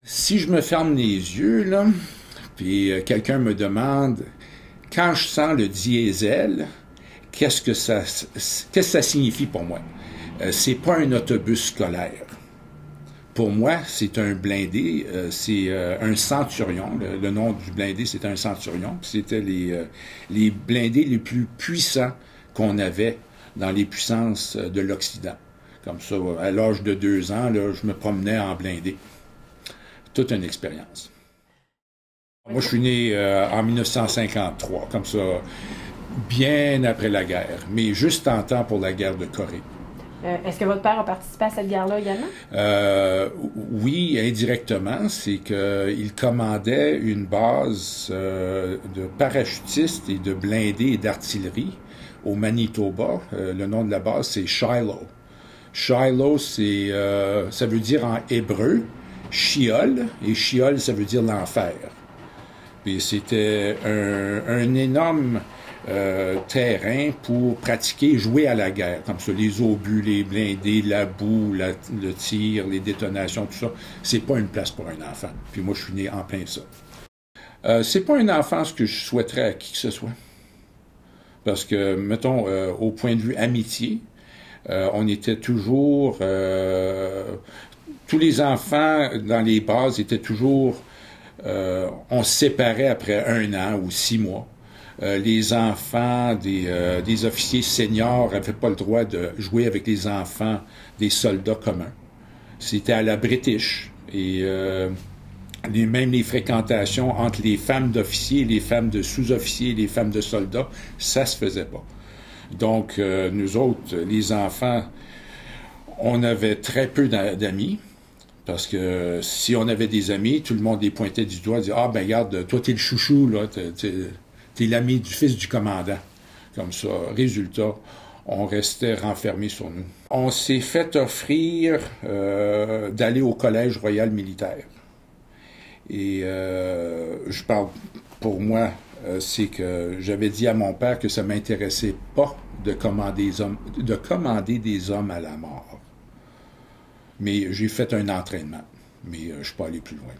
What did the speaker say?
Si je me ferme les yeux, là, puis quelqu'un me demande, quand je sens le diesel, qu'est-ce que ça signifie pour moi? C'est pas un autobus scolaire. Pour moi, c'est un blindé, c'est un centurion. Le nom du blindé, c'était un centurion. C'était les blindés les plus puissants qu'on avait dans les puissances de l'Occident. Comme ça, à l'âge de 2 ans, là, je me promenais en blindé. Toute une expérience. Moi, je suis né en 1953, comme ça, bien après la guerre, mais juste en temps pour la guerre de Corée. Est-ce que votre père a participé à cette guerre-là également? Oui, indirectement. C'est qu'il commandait une base de parachutistes et de blindés et d'artillerie au Manitoba. Le nom de la base, c'est Shiloh. Shiloh, ça veut dire en hébreu Sheol, et Sheol, ça veut dire l'enfer. Puis c'était un énorme terrain pour pratiquer, jouer à la guerre, comme ça, les obus, les blindés, la boue, le tir, les détonations, tout ça. C'est pas une place pour un enfant. Puis moi, je suis né en plein ça. C'est pas une enfance que je souhaiterais à qui que ce soit. Parce que, mettons, au point de vue amitié, on était toujours... tous les enfants dans les bases étaient toujours... on se séparait après 1 an ou 6 mois. Les enfants des officiers seniors n'avaient pas le droit de jouer avec les enfants des soldats communs. C'était à la British. Et même les fréquentations entre les femmes d'officiers, les femmes de sous-officiers, les femmes de soldats, ça se faisait pas. Donc, nous autres, les enfants, on avait très peu d'amis. Parce que si on avait des amis, tout le monde les pointait du doigt, disait « Ah, ben regarde, toi, t'es le chouchou, là, t'es l'ami du fils du commandant. » Comme ça, résultat, on restait renfermés sur nous. On s'est fait offrir d'aller au Collège royal militaire. Et je parle pour moi, c'est que j'avais dit à mon père que ça m'intéressait pas de commander des hommes à la mort. Mais j'ai fait un entraînement, mais je ne suis pas allé plus loin.